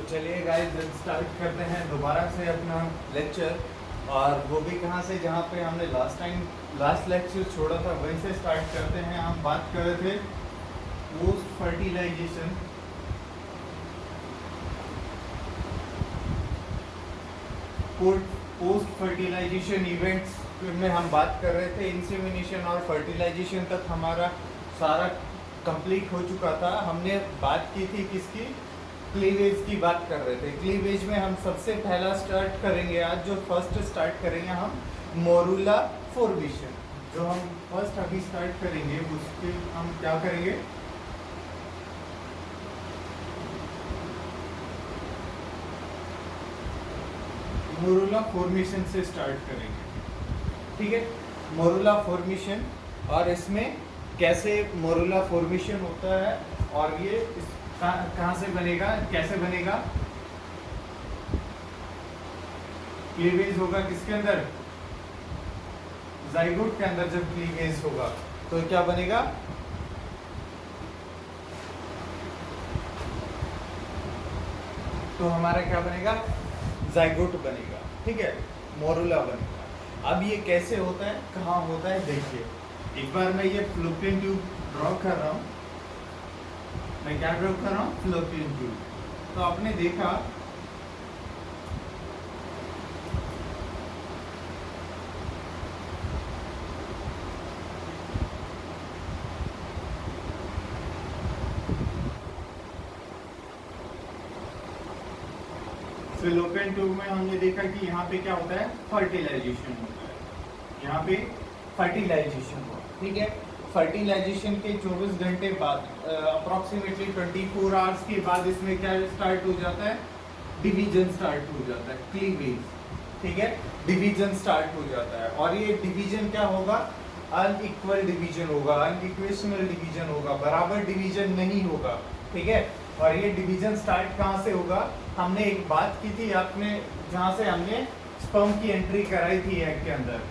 चलिए guys start करते हैं दोबारा से अपना लेक्चर। और वो भी कहाँ से, जहाँ पे हमने लास्ट लेक्चर छोड़ा था वहीं से स्टार्ट करते हैं। हम बात कर रहे थे post fertilization. Post fertilization events में हम बात कर रहे थे। इंसेमिनेशन और फर्टिलाइजेशन तक हमारा सारा कंप्लीट हो चुका था। हमने बात की थी किसकी, क्लीवेज की बात कर रहे थे। क्लीवेज में हम सबसे पहला स्टार्ट करेंगे, आज जो फर्स्ट स्टार्ट करेंगे हम मोरूला फॉर्मेशन। जो हम फर्स्ट अभी स्टार्ट करेंगे उसके हम क्या करेंगे, मोरूला फॉर्मेशन से स्टार्ट करेंगे। ठीक है, मोरूला फॉर्मेशन और इसमें कैसे मोरूला फॉर्मेशन होता है और ये कहाँ से बनेगा, कैसे बनेगा। क्लीवेज होगा किसके अंदर, जाइगोट के अंदर। जब क्लीवेज होगा तो क्या बनेगा, तो हमारा क्या बनेगा, जाइगोट बनेगा। ठीक है, मोरूला बनेगा। अब ये कैसे होता है, कहाँ होता है, देखिए एक बार मैं ये फ्लोपियन ट्यूब ड्रॉ कर रहा हूँ। मैं क्या ड्रॉ कर रहा हूँ, फ्लोपियन ट्यूब। तो आपने देखा फिलोपियन ट्यूब में हमने देखा कि यहाँ पे क्या होता है, फर्टिलाइजेशन होता है। यहाँ पे फर्टिलाइजेशन हुआ। ठीक है, फर्टिलाइजेशन के 24 घंटे बाद, अप्रॉक्सीमेटली 24 आवर्स के बाद इसमें क्या स्टार्ट हो जाता है, डिवीजन स्टार्ट हो जाता है, क्लीवेज। ठीक है, डिवीजन स्टार्ट हो जाता है। और ये डिवीजन क्या होगा, अनइक्वल डिवीजन होगा, अनइक्वेशनल डिवीजन होगा, बराबर डिवीजन नहीं होगा। ठीक है, और ये डिवीजन स्टार्ट कहाँ से होगा, हमने एक बात की थी आपने, जहाँ से हमने स्पर्म की एंट्री कराई थी एग के अंदर,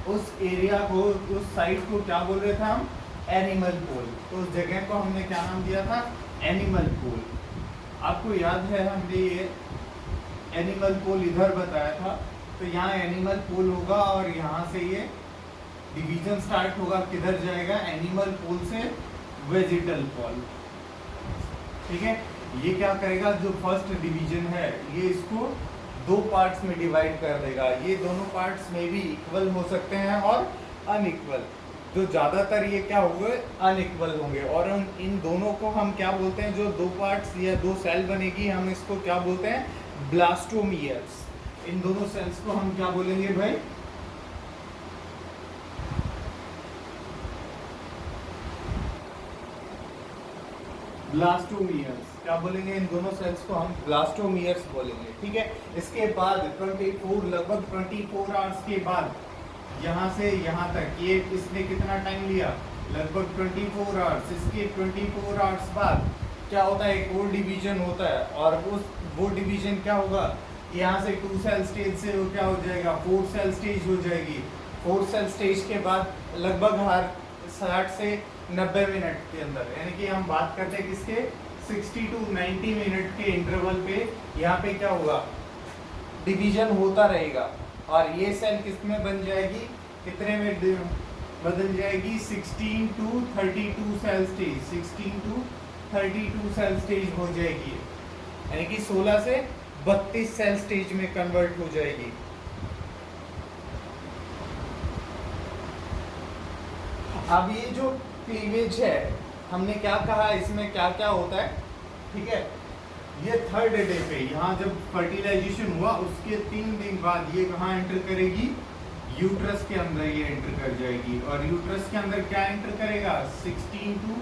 उस एरिया को, उस साइट को क्या बोल रहे थे हम, एनिमल पोल। तो उस जगह को हमने क्या नाम दिया था, एनिमल पोल। आपको याद है हमने ये एनिमल पोल इधर बताया था। तो यहाँ एनिमल पोल होगा और यहाँ से ये डिवीजन स्टार्ट होगा, किधर जाएगा, एनिमल पोल से वेजिटल पोल। ठीक है, ये क्या करेगा, जो फर्स्ट डिवीजन है ये इसको दो पार्ट्स में डिवाइड कर देगा। ये दोनों पार्ट्स में भी इक्वल हो सकते हैं और अनइक्वल। जो ज़्यादातर ये क्या होंगे, अनइक्वल होंगे। और इन दोनों को हम क्या बोलते हैं, जो दो पार्ट्स या दो सेल बनेगी, हम इसको क्या बोलते हैं, ब्लास्टोमियर्स। इन दोनों सेल्स को हम क्या बोलेंगे भाई, ब्लास्टोमियर्स। क्या बोलेंगे, इन दोनों सेल्स को हम ब्लास्टोमियर्स बोलेंगे। ठीक है, इसके बाद 24 लगभग 24 आवर्स के बाद यहाँ से यहाँ तक ये इसने कितना टाइम लिया, लगभग 24 आवर्स। इसके 24 आवर्स बाद क्या होता है, एक और डिवीजन होता है। और वो डिवीजन क्या होगा, यहाँ से 2 सेल स्टेज से वो क्या हो जाएगा, 4 सेल स्टेज हो जाएगी। 4 सेल स्टेज के बाद लगभग हर 60 से 90 मिनट के अंदर, यानी कि हम बात करते हैं किसके, 60 टू 90 मिनट के इंटरवल पे यहाँ पे क्या होगा, डिवीजन होता रहेगा। और ये सेल किस में बन जाएगी, कितने में बदल जाएगी, 16 two 32 cell stage, 16 two 32 cell stage हो जाएगी। यानी कि 16 से 32 सेल स्टेज में कन्वर्ट हो जाएगी। अब ये जो क्लीवेज है, हमने क्या कहा, इसमें क्या क्या होता है। ठीक है, ये थर्ड डे पे, यहाँ जब फर्टिलाइजेशन हुआ उसके 3 दिन बाद ये कहाँ एंटर करेगी, यूट्रस के अंदर ये एंटर कर जाएगी। और यूट्रस के अंदर क्या एंटर करेगा, 16 टू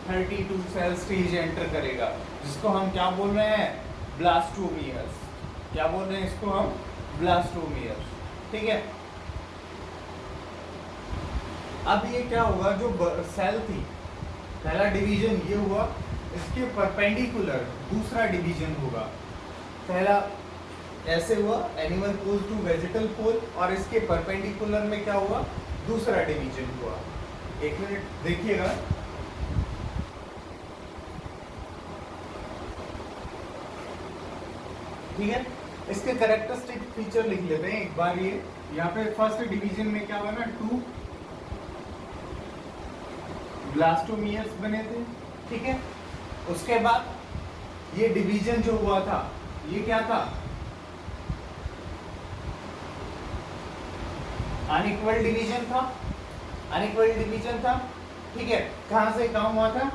32 सेल स्टेज एंटर करेगा, जिसको हम क्या बोल रहे हैं, ब्लास्टोमियर्स। क्या बोल रहे हैं इसको हम, ब्लास्टोमियर्स। ठीक है, अब ये क्या होगा, जो सेल थी, पहला डिवीजन ये हुआ, इसके परपेंडिकुलर दूसरा डिवीजन होगा। पहला ऐसे हुआ, एनिमल पोल टू वेजिटल पोल, और इसके परपेंडिकुलर में क्या हुआ, दूसरा डिवीजन हुआ। एक मिनट देखिएगा, ठीक है। इसके कैरेक्टरिस्टिक फीचर लिख लेते हैं एक बार। ये यहाँ पे फर्स्ट डिवीजन में क्या बना, 2 ब्लास्टोमियर्स बने थे, ठीक है। उसके बाद ये डिवीजन जो हुआ था ये क्या था, अनइक्वल डिवीजन था, अनइक्वल डिवीजन था, ठीक है। कहां से कहां हुआ था,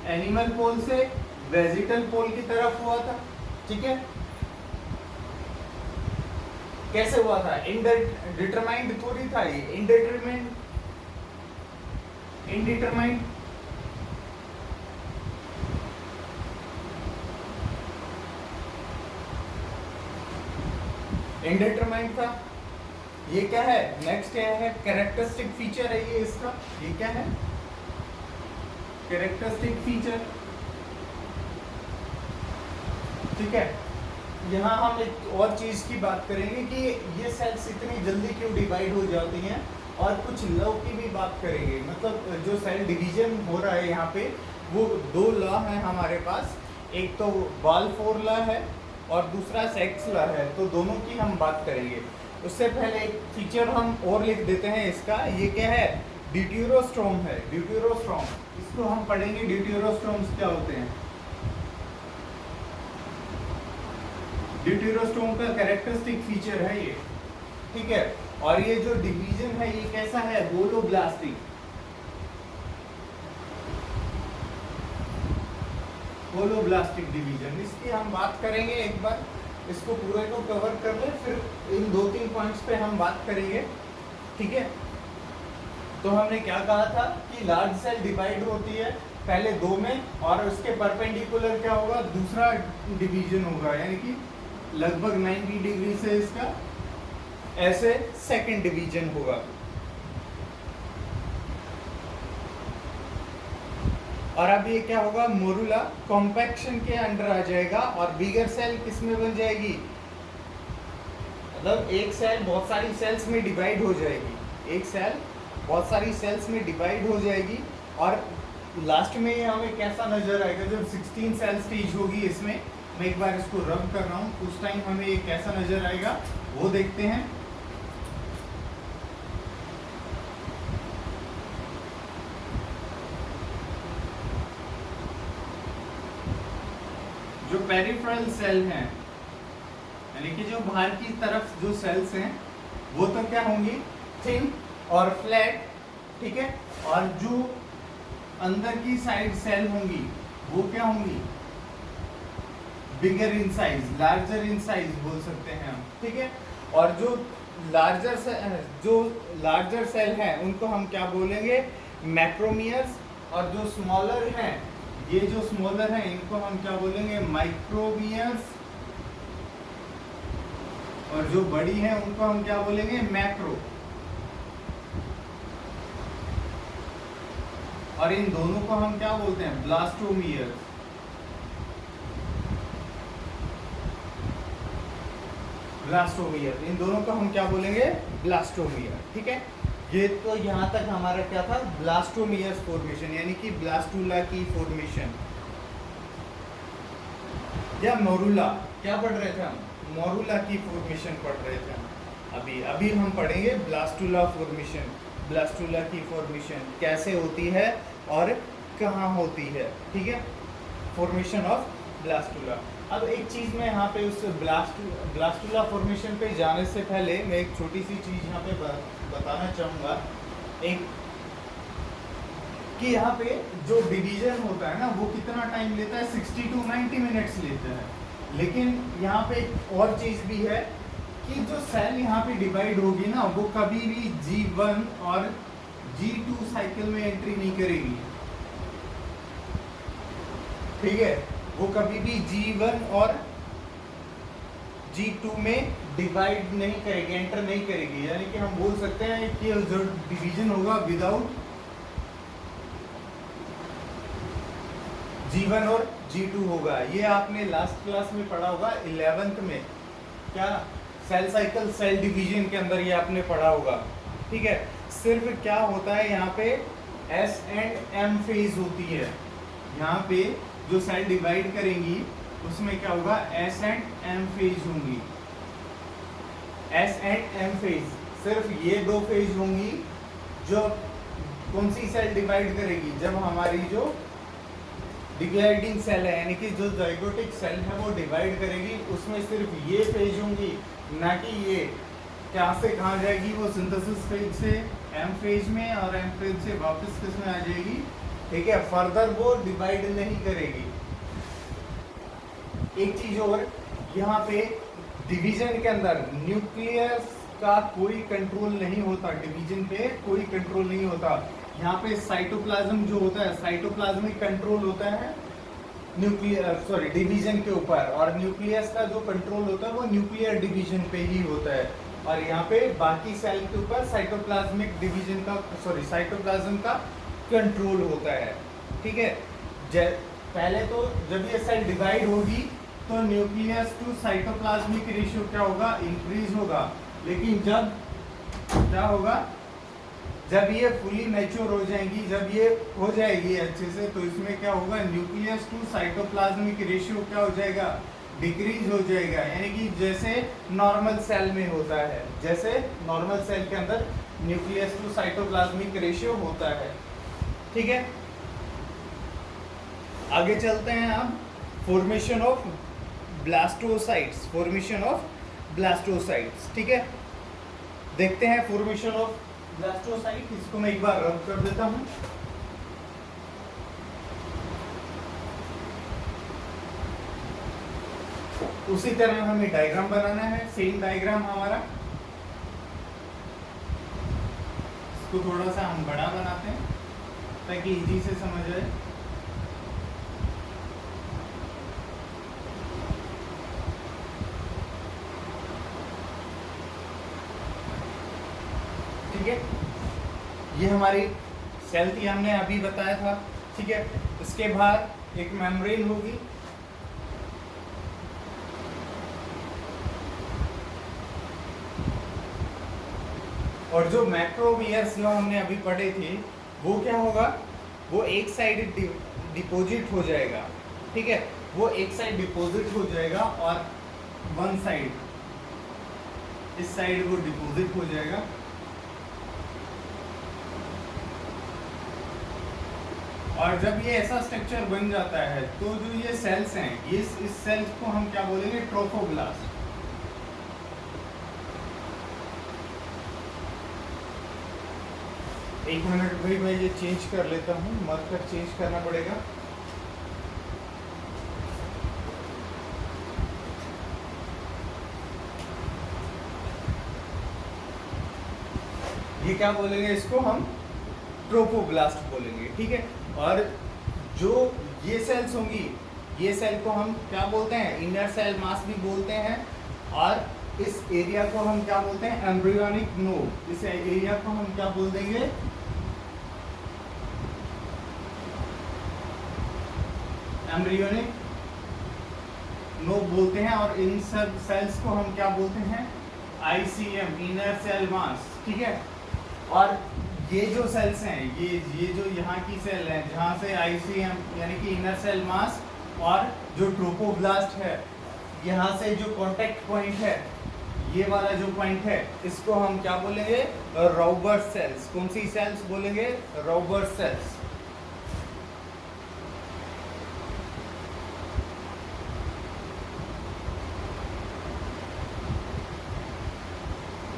एनिमल पोल से वेजिटल पोल की तरफ हुआ था, ठीक है। कैसे हुआ था, इंडिटरमाइंड थोड़ी था ये, इंडिटरमाइंड, इंडिटरमाइंड इंडिटरमाइंड था। ये क्या है, नेक्स्ट क्या है, कैरेक्टरिस्टिक फीचर है ये इसका, ये क्या है, कैरेक्टरिस्टिक फीचर, ठीक है। यहाँ हम एक और चीज की बात करेंगे कि ये सेल्स इतनी जल्दी क्यों डिवाइड हो जाती हैं, और कुछ लॉ की भी बात करेंगे। मतलब जो सेल डिवीजन हो रहा है यहाँ पे, वो 2 लॉ हैं हमारे पास, एक तो बाल्फोर लॉ है और दूसरा सेक्स लॉ है, तो दोनों की हम बात करेंगे। उससे पहले एक फीचर हम और लिख देते हैं इसका, ये क्या है, ड्यूटेरोस्टोम है, ड्यूटेरोस्टोम। इसको हम पढ़ेंगे, ड्यूटेरोस्टोम्स क्या होते हैं। ड्यूटेरोस्टोम का कैरेक्टरिस्टिक फीचर है ये, ठीक है। और ये जो डिवीजन है ये कैसा है, होलोब्लास्टिक, होलोब्लास्टिक डिवीजन। इसकी हम बात करेंगे एक बार, इसको पूरे को कवर कर ले, फिर इन 2-3 पॉइंट्स पे हम बात करेंगे, ठीक है। तो हमने क्या कहा था कि लार्ज सेल डिवाइड होती है पहले 2 में, और उसके परपेंडिकुलर क्या होगा, दूसरा डिवीजन होगा, यानी कि लगभग 90 डिग्री से इसका ऐसे सेकंड डिवीजन होगा। और अब ये क्या होगा, मोरुला कॉम्पैक्शन के अंडर आ जाएगा, और बिगर सेल किस में बन जाएगी, मतलब एक सेल बहुत सारी सेल्स में डिवाइड हो जाएगी, एक सेल बहुत सारी सेल्स में डिवाइड हो जाएगी। और लास्ट में ये हमें कैसा नजर आएगा, जब 16 सेल स्टेज होगी इसमें, मैं एक बार इसको रब कर रहा हूँ, उस टाइम हमें ये कैसा नजर आएगा वो देखते हैं। जो पेरिफेरल सेल हैं, यानी कि जो बाहर की तरफ जो सेल्स हैं, वो तो क्या होंगी, थिन और फ्लैट, ठीक है। और जो अंदर की साइड सेल होंगी वो क्या होंगी, bigger in size, larger in size बोल सकते हैं हम, ठीक है। और जो लार्जर सेल हैं उनको हम क्या बोलेंगे, मैक्रोमियर्स। और जो स्मॉलर हैं, ये जो स्मॉलर हैं इनको हम क्या बोलेंगे, माइक्रोमियर्स। और जो बड़ी हैं उनको हम क्या बोलेंगे, मैक्रो। और इन दोनों को हम क्या बोलते हैं, ब्लास्टोमियर्स। ब्लास्टोमियर, इन दोनों को हम क्या बोलेंगे, ब्लास्टोमियर, ठीक है। ये तो यहाँ तक हमारा क्या था, ब्लास्टोमियर्स फॉर्मेशन, यानी कि ब्लास्टूला की फॉर्मेशन, या मोरुला, क्या पढ़ रहे थे हम, मोरुला की फॉर्मेशन पढ़ रहे थे हम। अभी हम पढ़ेंगे ब्लास्टूला फॉर्मेशन, ब्लास्टूला की फॉर्मेशन कैसे होती है और कहाँ होती है, ठीक है, फॉर्मेशन ऑफ ब्लास्टूला। अब एक चीज़ मैं यहाँ पे उस ब्लास्टूला फॉर्मेशन पे जाने से पहले मैं एक छोटी सी चीज़ यहाँ पे बताना चाहूँगा, एक कि यहाँ पे जो डिवीजन होता है ना वो कितना टाइम लेता है, 60 to 90 मिनट्स लेता है। लेकिन यहाँ पे एक और चीज़ भी है कि जो सेल यहाँ पे डिवाइड होगी ना, वो कभी भी G1 और G2 साइकिल में एंट्री नहीं करेगी, ठीक है। वो कभी भी G1 और G2 में डिवाइड नहीं करेगी, एंटर नहीं करेगी। यानी कि हम बोल सकते हैं कि जो डिवीजन होगा विदाउट G1 और G2 होगा। ये आपने लास्ट क्लास में पढ़ा होगा 11th में, क्या सेल साइकिल सेल डिवीजन के अंदर ये आपने पढ़ा होगा, ठीक है। सिर्फ क्या होता है यहाँ पे S एंड M फेज होती है। यहाँ पे जो सेल डिवाइड करेंगी उसमें क्या होगा, एस एंड एम फेज होंगी। एस एंड एम फेज, सिर्फ ये दो फेज होंगी जो कौन सी सेल डिवाइड करेगी, जब हमारी जो डिवाइडिंग सेल है यानी कि जो जाइगोटिक सेल है वो डिवाइड करेगी, उसमें सिर्फ ये फेज होंगी, ना कि ये कहाँ से कहाँ जाएगी, वो सिंथेसिस फेज से एम फेज में और एम फेज से वापस किस में आ जाएगी, ठीक है, फर्दर वो डिवाइड नहीं करेगी। एक चीज और, यहाँ पे डिवीजन के अंदर न्यूक्लियस का कोई कंट्रोल नहीं होता, डिवीजन पे कोई कंट्रोल नहीं होता। यहाँ पे साइटोप्लाज्म जो होता है, साइटोप्लाज्मिक कंट्रोल होता है डिवीजन के ऊपर, और न्यूक्लियस का जो कंट्रोल होता है वो न्यूक्लियर डिवीजन पे ही होता है, और यहाँ पे बाकी सेल के ऊपर साइटोप्लाज्मिक डिवीजन का साइटोप्लाज्म का कंट्रोल होता है, ठीक है। पहले तो जब ये सेल डिवाइड होगी तो न्यूक्लियस टू साइटोप्लाज्मिक रेशियो क्या होगा, इंक्रीज होगा, लेकिन जब क्या होगा, जब ये फुली मैच्योर हो जाएंगी, जब ये हो जाएगी अच्छे से, तो इसमें क्या होगा, न्यूक्लियस टू साइटोप्लाज्मिक रेशियो क्या हो जाएगा, डिक्रीज हो जाएगा, यानी कि जैसे नॉर्मल सेल में होता है, जैसे नॉर्मल सेल के अंदर न्यूक्लियस टू साइटोप्लाज्मिक रेशियो होता है, ठीक है। आगे चलते हैं अब, फॉर्मेशन ऑफ ब्लास्टोसाइट्स, फॉर्मेशन ऑफ ब्लास्टोसाइट्स, ठीक है। देखते हैं फॉर्मेशन ऑफ ब्लास्टोसाइट, इसको मैं एक बार रब कर देता हूं। उसी तरह हमें डायग्राम बनाना है, सेम डायग्राम हमारा, इसको थोड़ा सा हम बड़ा बनाते हैं ताकि इजी से समझ आए। ठीक है, ये हमारी सेल थी, हमने अभी बताया था, ठीक है। इसके बाद एक मेम्ब्रेन होगी, और जो मैक्रोवियर्स जो हमने अभी पढ़े थे वो क्या होगा, वो एक साइड डिपॉजिट हो जाएगा, ठीक है, वो एक साइड डिपॉजिट हो जाएगा और वन साइड, इस साइड वो डिपॉजिट हो जाएगा। और जब ये ऐसा स्ट्रक्चर बन जाता है तो जो ये सेल्स हैं, ये इस सेल्स को हम क्या बोलेंगे, ट्रोफोब्लास्ट। एक मिनट भाई, मैं ये चेंज कर लेता हूँ, मार्कर चेंज करना पड़ेगा। ये क्या बोलेंगे, इसको हम ट्रोफोब्लास्ट बोलेंगे, ठीक है। और जो ये सेल्स होंगी, ये सेल को हम क्या बोलते हैं, इनर सेल मास भी बोलते हैं, और इस एरिया को हम क्या बोलते हैं, एम्ब्रियोनिक नोड। इस एरिया को हम क्या बोल देंगे, एम्ब्रियोनिक नोड बोलते हैं, और इन सब सेल्स को हम क्या बोलते हैं, आईसीएम, इनर सेल मास, ठीक है। और ये जो सेल्स हैं, ये जो यहाँ की सेल है, जहाँ से आईसीएम यानी कि इनर सेल मास, और जो ट्रोफोब्लास्ट है, यहाँ से जो कांटेक्ट पॉइंट है, ये वाला जो पॉइंट है, इसको हम क्या बोलेंगे, रॉबर्ट सेल्स। कौन सी सेल्स बोलेंगे, रॉबर्ट सेल्स।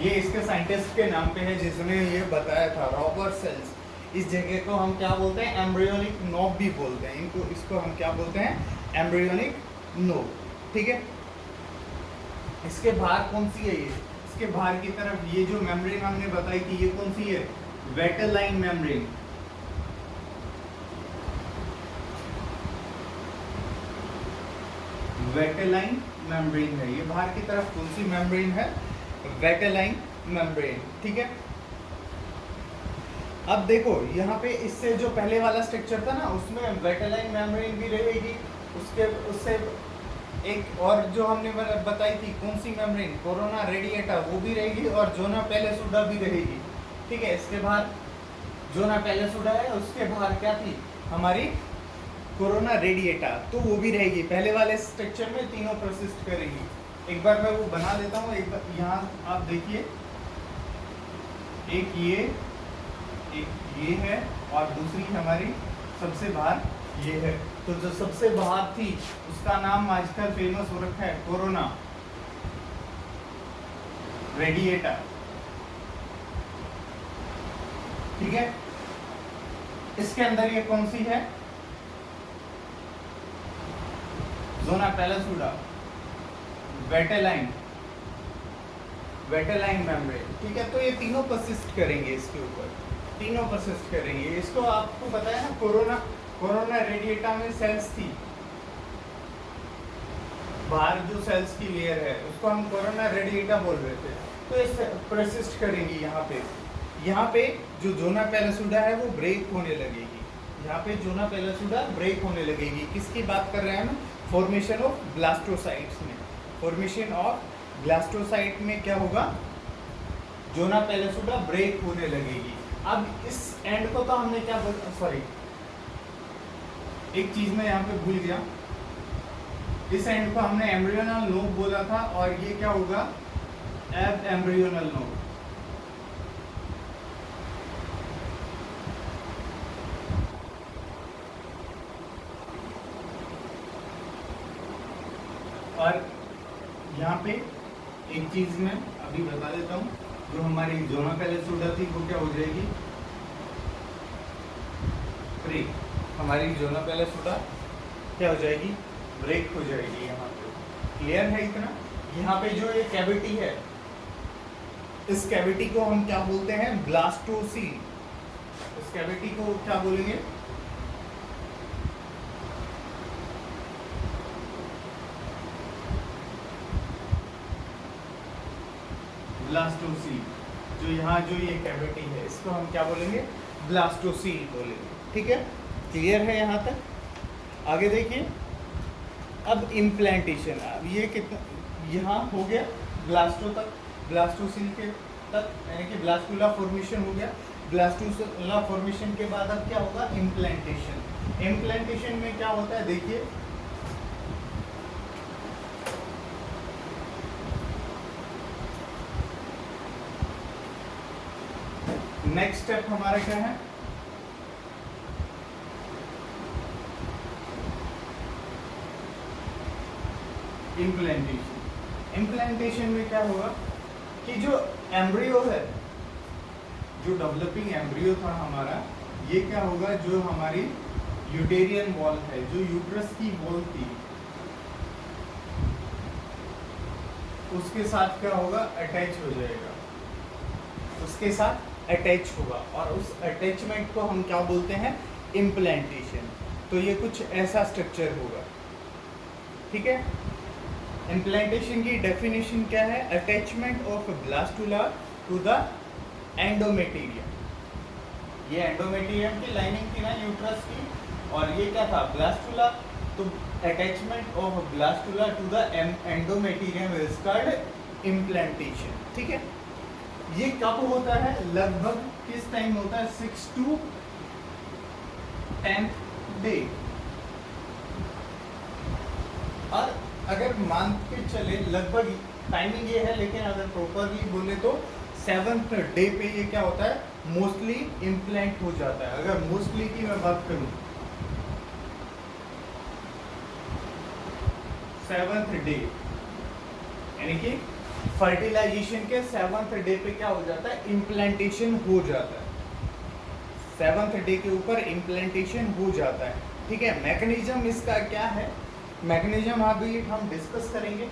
ये इसके साइंटिस्ट के नाम पे है जिसने ये बताया था, रॉबर्ट सेल्स। इस जगह को हम क्या बोलते हैं, एम्ब्रियोनिक नोब भी बोलते हैं, इसको हम क्या बोलते हैं, एम्ब्रियोनिक नोब, ठीक है। इसके बाहर कौन सी है, ये इसके बाहर की तरफ ये जो मेम्ब्रेन हमने बताई थी, ये कौन सी है, वेटेलाइन मेम्ब्रेन। वेटेलाइन मेम्ब्रेन है, ये बाहर की तरफ कौन सी मेम्ब्रेन है, वेटेलाइन मेम्ब्रेन, ठीक है। अब देखो यहाँ पे इससे जो पहले वाला स्ट्रक्चर था ना, उसमें वेटेलाइन मेम्ब्रेन भी रहेगी, उससे एक और जो हमने बताई थी, कौन सी मेम्ब्रेन, कोरोना रेडिएटा, वो भी रहेगी, और जोना पेलेसुडा भी रहेगी, ठीक है। इसके बाद जोना पेलेसुडा है, उसके बाहर क्या थी, हमारी कोरोना रेडिएटा, तो वो भी रहेगी। पहले वाले स्ट्रक्चर में तीनों परसिस्ट करेंगी। एक बार मैं वो बना देता हूँ। एक बार यहाँ आप देखिए, एक ये है और दूसरी हमारी सबसे बाहर ये है। तो जो सबसे बाहर थी उसका नाम आजकल फेमस हो रखा है कोरोना रेडिएटा। ठीक है, इसके अंदर ये कौन सी है? जोना पैलासुडा, वेटेलाइन मेम्ब्रेन। ठीक है, तो ये तीनों परसिस्ट करेंगे, इसके ऊपर तीनों परसिस्ट करेंगे। इसको आपको पता है ना, कोरोना रेडिएटा में सेल्स थी, बाहर जो सेल्स की लेयर है उसको हम कोरोना रेडिएटा बोल रहे थे। तो ये परसिस्ट करेंगी। यहाँ पे जो जोना पैलासुडा है वो ब्रेक होने लगेगी। यहाँ पे जोना पैलासुडा ब्रेक होने लगेगी। किसकी बात कर रहे हैं हम? फॉर्मेशन ऑफ ब्लास्टोसाइट्स में। फॉर्मेशन ऑफ ब्लास्टोसाइट में क्या होगा? जोना पैलासुडा ब्रेक होने लगेगी। अब इस एंड को तो हमने क्या सॉरी, एक चीज मैं यहाँ पे भूल गया। इस एंड को हमने एम्ब्रियोनल लोब बोला था और ये क्या होगा? एब एम्ब्रियोनल लोब। और यहाँ पे एक चीज मैं अभी बता देता हूँ, जो हमारी जोना पैलासुडा थी वो क्या हो जाएगी? ब्रेक। हमारी जोना पैलासुडा क्या हो जाएगी? ब्रेक हो जाएगी। यहाँ पे क्लियर है इतना? यहाँ पे जो ये कैविटी है, इस कैविटी को हम क्या बोलते हैं? ब्लास्टोसील। इस कैविटी को क्या बोलेंगे? ब्लास्टोसील। जो यहाँ जो ये कैविटी है इसको हम क्या बोलेंगे? ब्लास्टोसील बोलेंगे। ठीक है, क्लियर है यहाँ तक? आगे देखिए, अब इम्प्लांटेशन। अब ये कितना यहाँ हो गया? ब्लास्टोसील के तक, यानी कि ब्लास्टुला फॉर्मेशन हो गया। ब्लास्टुला फॉर्मेशन के बाद अब क्या होगा? इम्प्लांटेशन। इम्प्लांटेशन में क्या होता है देखिए, नेक्स्ट स्टेप हमारा क्या है? इम्प्लांटेशन। इम्प्लांटेशन में क्या होगा कि जो एम्ब्रियो है, जो डेवलपिंग एम्ब्रियो था हमारा, ये क्या होगा? जो हमारी यूटेरियन वॉल है, जो यूट्रस की वॉल थी, उसके साथ क्या होगा? अटैच हो जाएगा। उसके साथ अटैच होगा और उस अटैचमेंट को हम क्या बोलते हैं? इम्प्लांटेशन। तो ये कुछ ऐसा स्ट्रक्चर होगा। ठीक है, इम्प्लांटेशन की डेफिनेशन क्या है? Attachment of blastula to the endometrium. ये एंडोमेटेरियम की लाइनिंग थी ना यूट्रस की, और ये क्या था? ब्लास्टुला। तो attachment of blastula to the endometrium is called implantation. ठीक है, ये कब होता है? लगभग किस टाइम होता है? 6 to 10th डे। और अगर मान के चले, लगभग टाइमिंग ये है, लेकिन अगर प्रॉपरली बोले तो 7th डे पे ये क्या होता है? मोस्टली इम्प्लांट हो जाता है। अगर मोस्टली की मैं बात करूं, 7th डे, यानी कि फर्टिलाइजेशन के 7th डे पे क्या हो जाता है? इम्प्लांटेशन हो जाता है। 7th डे के ऊपर इम्प्लांटेशन हो जाता है। ठीक है, मैकेनिज्म इसका क्या है? मैकेनिज्म अभी हम डिस्कस करेंगे।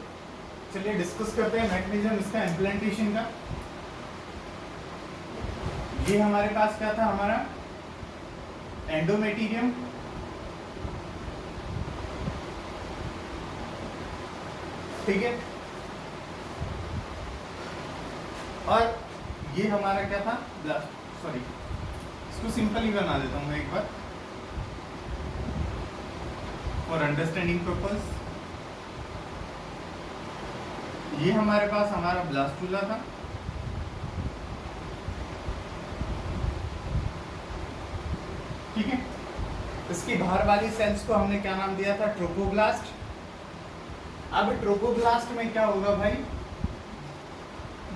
चलिए डिस्कस करते हैं मैकेनिज्म इसका इम्प्लांटेशन का। ये हमारे पास क्या था? हमारा एंडोमेटेरियम। ठीक है, और ये हमारा क्या था? सॉरी, इसको सिंपल ही बना देता हूँ मैं एक बार फॉर अंडरस्टैंडिंग पर्पस। ये हमारे पास हमारा ब्लास्टुला था। ठीक है, इसकी बाहर वाली सेल्स को हमने क्या नाम दिया था, ट्रोपोब्लास्ट। अब ट्रोपोब्लास्ट में क्या होगा भाई,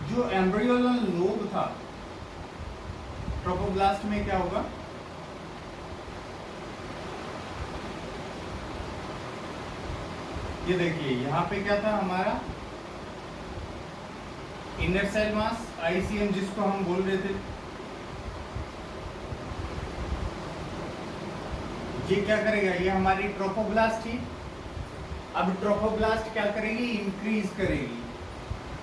जो एम्ब्रियोनल लोब था, ट्रोपोब्लास्ट में क्या होगा, ये देखिए यहां पे क्या था हमारा इनर सेल मास, आईसीएम जिसको हम बोल रहे थे, ये क्या करेगा, ये हमारी ट्रोपोब्लास्ट थी। अब ट्रोपोब्लास्ट क्या करेगी, इंक्रीज करेगी,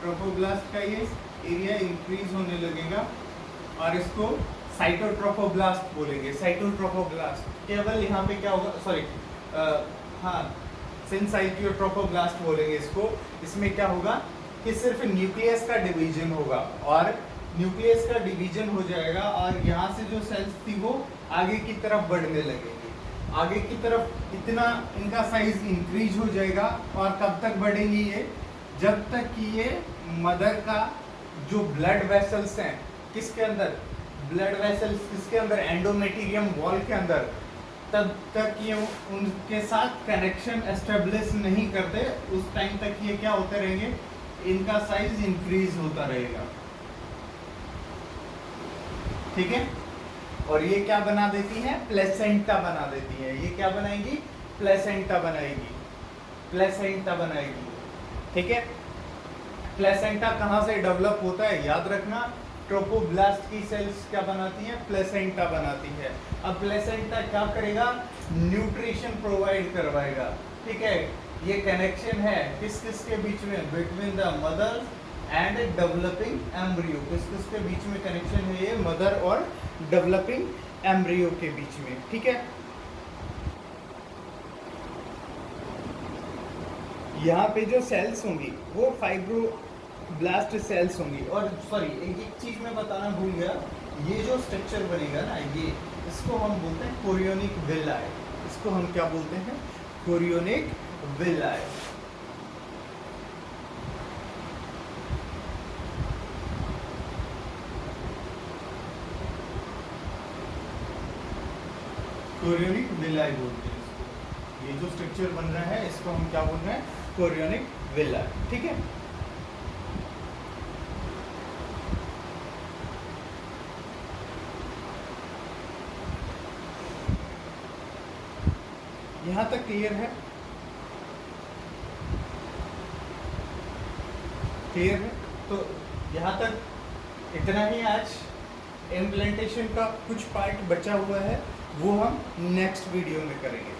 ट्रोपोब्लास्ट का ये एरिया इंक्रीज होने लगेगा और इसको साइटोट्रोपोब्लास्ट बोलेंगे, साइटोट्रोपोब्लास्ट। केवल यहाँ पे क्या होगा, सॉरी हाँ सिंसाइटोट्रोपोब्लास्ट बोलेंगे इसको। इसमें क्या होगा कि सिर्फ न्यूक्लियस का डिवीजन होगा, और न्यूक्लियस का डिवीजन हो जाएगा और यहाँ से जो सेल्स थी वो आगे की तरफ बढ़ने लगेंगी, आगे की तरफ इतना इनका साइज इंक्रीज हो जाएगा। और कब तक बढ़ेंगी ये, जब तक कि ये मदर का जो ब्लड वेसल्स हैं, किसके अंदर, ब्लड वेसल्स किसके अंदर, एंडोमेटेरियम वॉल के अंदर, तब तक ये उनके साथ कनेक्शन एस्टेब्लिश नहीं करते, उस टाइम तक ये क्या होते रहेंगे, इनका साइज इंक्रीज होता रहेगा। ठीक है, और ये क्या बना देती है, प्लेसेंटा बना देती है। ये क्या बनाएगी, प्लेसेंटा बनाएगी, प्लेसेंटा बनाएगी। ठीक है, प्लेसेंटा कहाँ से डेवलप होता है, याद रखना, ट्रोपोब्लास्ट की सेल्स क्या बनाती हैं, प्लेसेंटा बनाती है। अब प्लेसेंटा क्या करेगा, न्यूट्रिशन प्रोवाइड करवाएगा। ठीक है, ये कनेक्शन है किस किस के बीच में, between the mother and developing embryo, किस किस के बीच में कनेक्शन है, ये मदर और डेवलपिंग एम्ब्रियो के बीच में। ठीक है, यहाँ पे जो सेल्स होंगी वो फाइब्रोब्लास्ट सेल्स होंगी। और सॉरी एक चीज मैं बताना भूल गया, ये जो स्ट्रक्चर बनेगा ना, ये इसको हम बोलते हैं कोरियोनिक विलाई। इसको हम क्या बोलते हैं, कोरियोनिक विलाई। कोरियोनिक विलाई बोलते हैं इसको। ये जो स्ट्रक्चर बन रहा है इसको हम क्या बोल रहे हैं, कोरियोनिक विलाई। ठीक है, यहां तक क्लियर है, क्लियर है। तो यहाँ तक इतना ही आज। इम्प्लांटेशन का कुछ पार्ट बचा हुआ है, वो हम नेक्स्ट वीडियो में करेंगे।